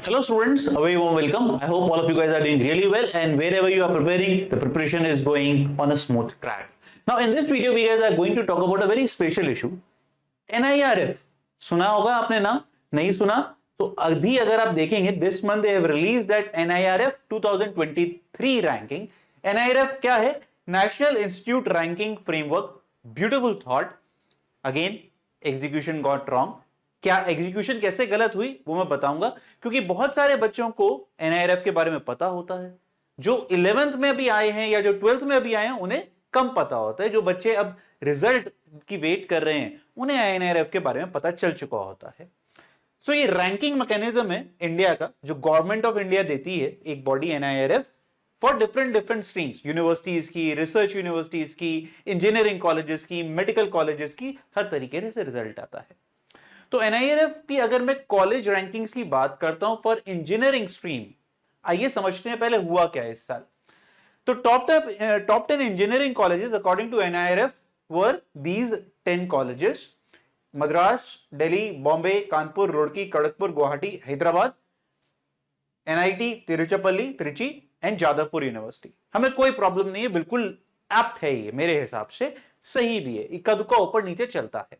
Hello students, a very warm welcome. I hope all of you guys are doing really well and wherever you are preparing, the preparation is going on a smooth track. Now in this video, we guys are going to talk about a very special issue. NIRF, सुना होगा आपने नाम, नहीं सुना तो अभी अगर आप देखेंगे this month they have released that NIRF 2023 ranking. NIRF क्या है? National Institute Ranking Framework. Beautiful thought. Again, execution got wrong. क्या एग्जीक्यूशन कैसे गलत हुई वो मैं बताऊंगा, क्योंकि बहुत सारे बच्चों को एनआईआरएफ के बारे में पता होता है, जो 11th में अभी आए हैं या जो 12th में अभी आए हैं उन्हें कम पता होता है। जो बच्चे अब रिजल्ट की वेट कर रहे हैं उन्हें एनआईआरएफ के बारे में पता चल चुका होता है। सो ये रैंकिंग मैकेनिज्म है इंडिया का, जो गवर्नमेंट ऑफ इंडिया देती है, एक body NIRF for different streams, universities की, रिसर्च यूनिवर्सिटीज की, इंजीनियरिंग कॉलेजेस की, मेडिकल कॉलेजेस की, हर तरीके से रिजल्ट आता है। तो एनआईआरएफ की अगर मैं कॉलेज रैंकिंग्स की बात करता हूं फॉर इंजीनियरिंग स्ट्रीम, आइए समझते हैं पहले हुआ क्या है इस साल। तो top 10 engineering colleges according to NIRF were these 10 colleges: Madras, Delhi, Bombay, Kanpur, Roorkee, Kharagpur, Guwahati, Hyderabad, NIT, Tiruchirappalli, Trichy and Jadavpur university. हमें कोई प्रॉब्लम नहीं है, बिल्कुल एप्ट है ये, मेरे हिसाब से सही भी है, इक्का दुक्का ऊपर नीचे चलता है।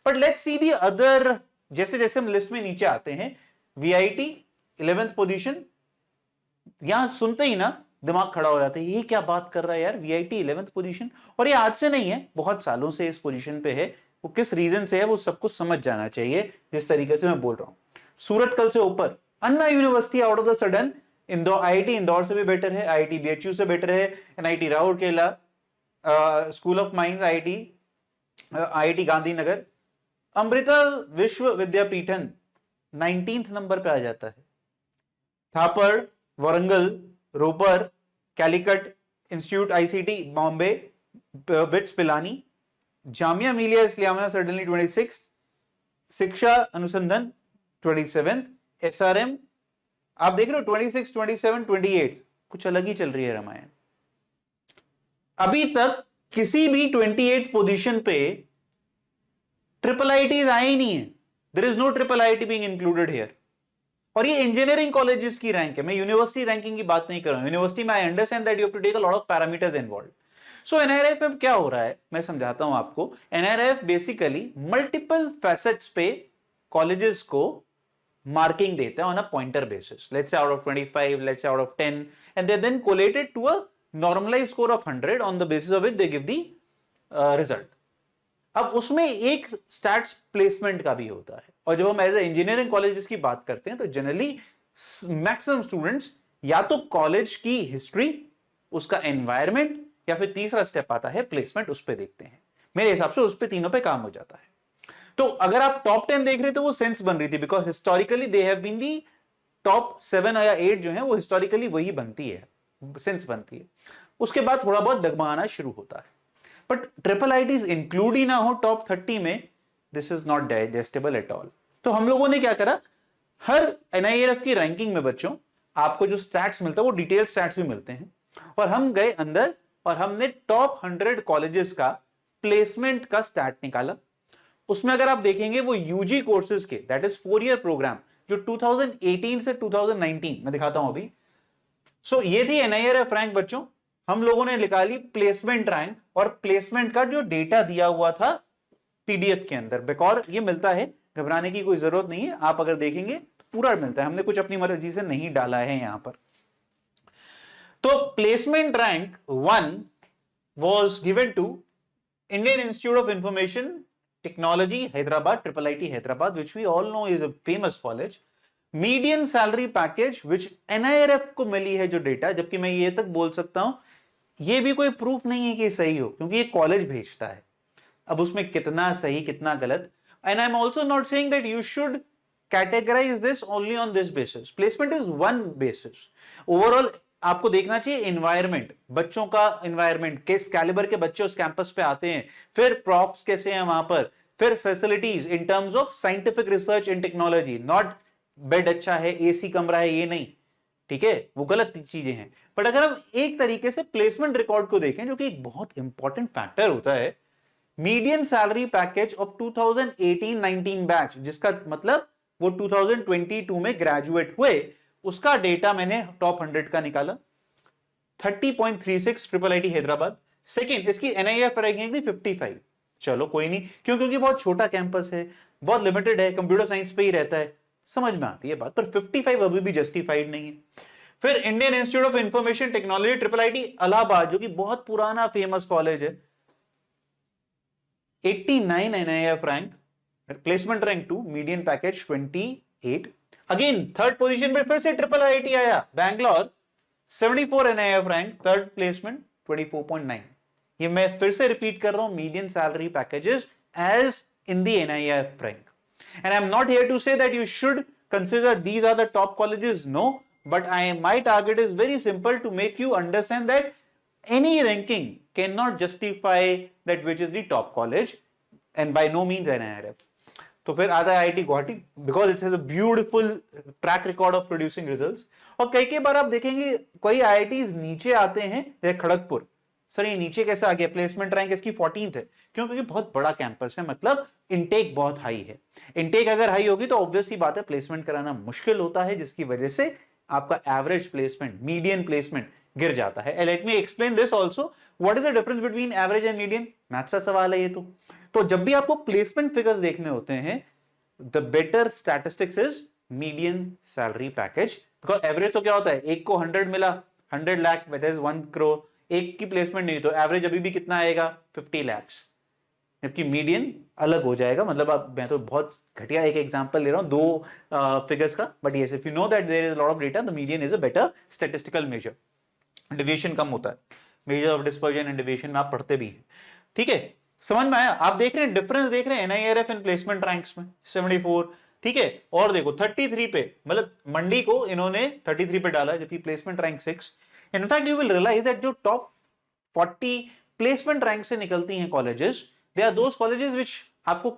But let's see the other, जैसे जैसे हम लिस्ट में नीचे आते हैं, वीआईटी 11th पोजीशन, यहां सुनते ही ना दिमाग खड़ा हो जाता है, ये क्या बात कर रहा है यार, वीआईटी 11th पोजीशन। और ये आज से नहीं है, बहुत सालों से इस पोजीशन पे है। वो किस रीजन से है वो सबको समझ जाना चाहिए, जिस तरीके से मैं बोल रहा हूं। सूरत कल से ऊपर, Anna university out of the sudden, Indore, IIT Indore से भी बेटर है, आईआईटी बीएचयू से बेटर है, NIT Rourkela, school of mines IIT Gandhinagar, Amrita Vishwa Vidyapeetham 19th number पे आ जाता है। Thapar, Warangal, Ropar, Calicut institute ICT Bombay, BITS Pilani, Jamia Millia Islamia suddenly 26, शिक्षा अनुसंधान 27, एसआरएम आप देख रहे हो 26, 27, 28, कुछ अलग ही चल रही है रामायण। अभी तक किसी भी 28th पोजीशन पे ट्रिपल आईटीज आए ही नहीं है, there is no triple IT being included here. और ये इंजीनियरिंग कॉलेजेस की रैंक है, मैं यूनिवर्सिटी रैंकिंग की बात नहीं कर रहा हूं। यूनिवर्सिटी में I understand that you have to take a lot of parameters involved. So NIRF में क्या हो रहा है मैं समझाता हूं आपको। एनआईआरएफ बेसिकली मल्टीपल फैसेट्स पे कॉलेजेस को मार्किंग देता है on a pointer basis, let's say out of 25, let's say out of 10, and they then collated to a normalised score of 100 on the basis of which they give the result. अब उसमें एक stats placement का भी होता है, और जब हम एज ए इंजीनियरिंग कॉलेजेस की बात करते हैं तो जनरली मैक्सिमम स्टूडेंट्स या तो कॉलेज की हिस्ट्री, उसका एनवायरनमेंट, या फिर तीसरा स्टेप आता है प्लेसमेंट, उस पे देखते हैं। मेरे हिसाब से उस पे तीनों पे काम हो जाता है। तो अगर आप टॉप 10 देख रहे हैं तो वो सेंस बन रही थी, because historically they have been the top 7 या 8 जो है वो हिस्टोरिकली वही बनती है, सेंस बनती है। उसके बाद थोड़ा बहुत डगमगाना शुरू होता है। बट ट्रिपल आईटीज इंक्लूड ही ना हो टॉप 30 में, this is not digestible at all. तो हम लोगों ने क्या करा, हर एनआईआरएफ की रैंकिंग में बच्चों आपको जो स्टैट्स मिलता है वो डिटेल स्टैट्स भी मिलते हैं, और हम गए अंदर और हमने टॉप 100 कॉलेजेस का प्लेसमेंट का स्टैट निकाला। उसमें अगर आप देखेंगे वो यूजी कोर्सेज के, दैट इज 4 ईयर प्रोग्राम, जो 2018 से 2019 में दिखाता हूं अभी। सो ये थी एनआईआरएफ रैंक बच्चों। हम लोगों ने निकाली प्लेसमेंट रैंक, और प्लेसमेंट का जो डेटा दिया हुआ था पीडीएफ के अंदर, बिकॉज ये मिलता है, घबराने की कोई जरूरत नहीं है, आप अगर देखेंगे तो पूरा मिलता है, हमने कुछ अपनी मर्जी से नहीं डाला है यहां पर। तो placement rank 1 was given to Indian institute of information technology Hyderabad, triple IT Hyderabad, which we all know is a famous college. Median salary package which NIRF को मिली है जो डेटा, जबकि मैं ये तक बोल सकता हूं ये भी कोई प्रूफ नहीं है कि सही हो, क्योंकि ये कॉलेज भेजता है। अब उसमें कितना सही कितना गलत, and I am also not saying that you should categorize this only on this basis. Placement is one basis. Overall आपको देखना चाहिए एनवायरमेंट, बच्चों का एनवायरमेंट, किस कैलिबर के बच्चे उस कैंपस पे आते हैं, फिर प्रॉफ्स कैसे हैं वहां पर, फिर facilities in terms of scientific research in technology, not bed अच्छा है, एसी कमरा है, ये नहीं, ठीक है, वो गलत चीजें हैं। बट अगर हम एक तरीके से प्लेसमेंट रिकॉर्ड को देखें, जो कि एक बहुत इंपॉर्टेंट फैक्टर होता है, median salary package of 2018-19 batch, जिसका मतलब वो 2022 में ग्रेजुएट हुए, उसका डेटा मैंने टॉप 100 का निकाला, 30.36 ट्रिपल आईटी हैदराबाद। सेकंड, इसकी एनआईएफ रैंकिंग थी 55। चलो कोई नहीं, क्यों? क्योंकि बहुत छोटा कैंपस है, बहुत लिमिटेड है, कंप्यूटर साइंस पे ही रहता है, समझ में आती है बात, पर 55 अभी भी जस्टिफाइड नहीं है। फिर Indian institute of information technology triple IT Allahabad, जो कि बहुत पुराना फेमस कॉलेज है, 89 NIRF rank, placement rank 2, median package 28। Again third position पे फिर से ट्रिपल आईटी आया Bangalore, 74 NIRF rank, third placement 24.9। ये मैं फिर से रिपीट कर रहा हूं, median salary packages as in the NIRF rank. And I am not here to say that you should consider these are the top colleges, no, but my target is very simple, to make you understand that any ranking cannot justify that which is the top college, and by no means NIRF. तो फिर आता है IIT Guwahati, because it has a beautiful track record of producing results. और कई बार आप देखेंगे कोई IITs नीचे आते हैं, जैसे खड़गपुर, सर ये नीचे कैसे आ गया, प्लेसमेंट रैंक इसकी 14th है, क्यों? क्योंकि बहुत बड़ा कैंपस है, मतलब इनटेक बहुत हाई है। इनटेक अगर हाई होगी तो ऑब्वियस सी बात है प्लेसमेंट कराना मुश्किल होता है, जिसकी वजह से आपका एवरेज प्लेसमेंट, मीडियन प्लेसमेंट गिर जाता है। Let me explain this also, what is the difference between average and median? Maths का सवाल है ये तो जब भी आपको प्लेसमेंट फिगर्स देखने होते हैं, the better statistics is median salary package, because average तो क्या होता है, एक को 100 मिला, 100 लाख दैट इज 1 करोड़, एक की प्लेसमेंट नहीं, तो एवरेज अभी भी कितना आएगा, 50 लाख, जबकि मीडियन अलग हो जाएगा। मतलब आप, मैं तो बहुत घटिया एक एग्जांपल ले रहा हूं दो फिगर्स का, but yes if you know that there is lot of data, the median is a better statistical measure. Deviation कम होता है, measure of dispersion and deviation में आप पढ़ते भी हैं, ठीक है, समझ में आया? आप देख रहे हैं डिफरेंस, देख रहे हैं एनआईआरएफ एंड प्लेसमेंट रैंक्स में 74, ठीक है, और देखो 33 पे, मतलब मंडी को इन्होंने 33 पे डाला, जबकि placement rank 6। In fact you will realize that जो टॉप 40 प्लेसमेंट रैंक से निकलती हैं colleges, they are those colleges which आपको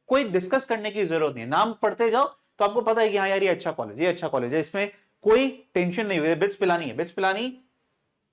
कोई डिस्कस करने की जरूरत नहीं है, नाम पढ़ते जाओ तो आपको पता है कि हाँ यार ये अच्छा कॉलेज, ये अच्छा कॉलेज है, इसमें कोई टेंशन नहीं हुई। बिट्स पिलानी है, बिट्स पिलानी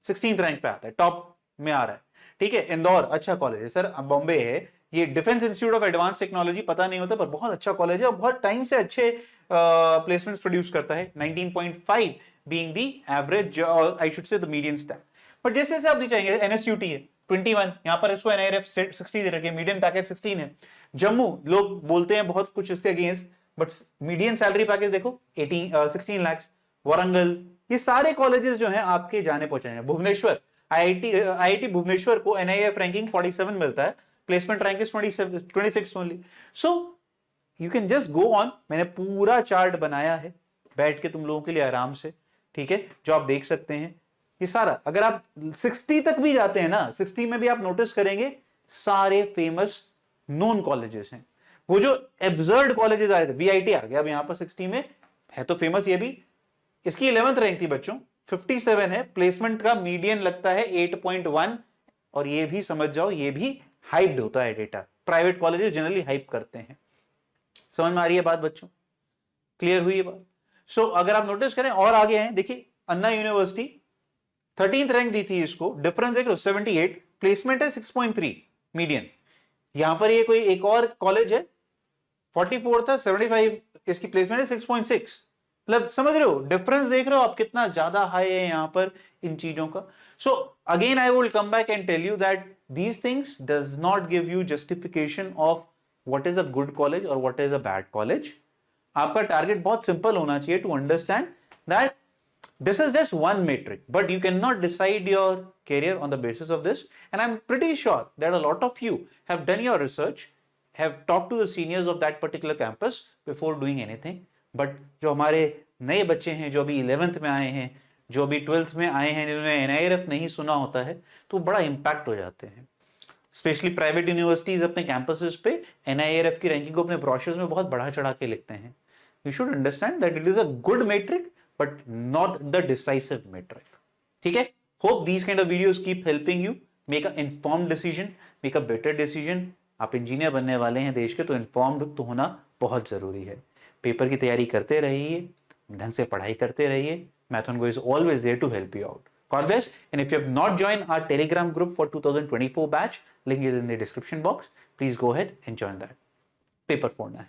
16th रैंक पे आता है, टॉप में आ रहा है, ठीक है। इंदौर अच्छा कॉलेज है सर, बॉम्बे है, ये defence institute of advance technology पता नहीं होता, पर बहुत अच्छा कॉलेज है और बहुत टाइम से अच्छे प्लेसमेंट्स प्रोड्यूस करता है, 19.5 being the average, I should say the median stack. But जैसे जैसे आप नहीं चाहेंगे, एनएसयूटी है 21, यहां पर इसको एनआईआरएफ 60 दे रखी है, मीडियन पैकेज 16 है। जम्मू, लोग बोलते हैं बहुत कुछ इसके against, but median salary package देखो 16 लाख। वारंगल, ये सारे कॉलेजेस जो हैं आपके जाने पहुंचे हैं। भुवनेश्वर, आईआईटी भुवनेश्वर को एनआईएफ रैंकिंग 47 मिलता है, placement rank is 26 only. So you can just go on, मैंने पूरा चार्ट बनाया है बैठ के तुम लोगों के लिए आराम से, ठीक है, जो आप देख सकते हैं ये सारा। अगर आप 60 तक भी जाते हैं ना, 60 में भी आप नोटिस करेंगे सारे फेमस नोन कॉलेजेस हैं। वो जो एब्सर्ड कॉलेजेस आए थे, वीआईटी आ गया अब यहां पर 60 में, है तो फेमस ये भी, इसकी 11th रैंक थी बच्चों, 57 है, प्लेसमेंट का मीडियन लगता है 8.1, और ये भी समझ जाओ ये भी हाइप्ड होता है data, private colleges generally hype करते हैं। समझ में आ रही है बात बच्चों? क्लियर हुई है बात? सो अगर आप नोटिस करें और आगे हैं, देखिए अन्ना यूनिवर्सिटी 13th रैंक दी थी इसको, डिफरेंस देख लो 78, प्लेसमेंट है 6.3 मीडियन। यहां पर ये कोई एक और कॉलेज है 44 था, 75 इसकी प्लेसमेंट है 6.6, मतलब समझ रहे हो डिफरेंस, देख रहे हो आप कितना ज्यादा हाई है यहां पर इन चीजों का। So again I will come back and tell you that these things does not give you justification of what is a good college or what is a bad college. आपका टारगेट बहुत simple होना चाहिए to understand that this is just one metric, but you cannot decide your career on the basis of this. And I'm pretty sure that a lot of you have done your research, have talked to the seniors of that particular campus before doing anything. But जो हमारे नए बच्चे हैं, जो अभी 11th में आए हैं, जो अभी 12th में आए हैं, जिन्होंने एनआईआरएफ नहीं सुना होता है, तो बड़ा इंपैक्ट हो जाते हैं। स्पेशली प्राइवेट यूनिवर्सिटीज अपने कैंपसेस पे एनआईआरएफ की रैंकिंग को अपने ब्रोशर्स में बहुत बढ़ा चढ़ा के लिखते हैं। You should understand that it is a good metric but not the decisive metric, ठीक है। Hope these kind of videos keep helping you make a informed decision, make a better decision. आप इंजीनियर बनने वाले हैं देश के, तो informed तो होना बहुत जरूरी है। पेपर की तैयारी करते रहिए, ढंग से पढ़ाई करते रहिए। Mathongo is always there to help you out. God bless. And if you have not joined our Telegram group for 2024 batch, link is in the description box. Please go ahead and join that. Paper फोड़ना है।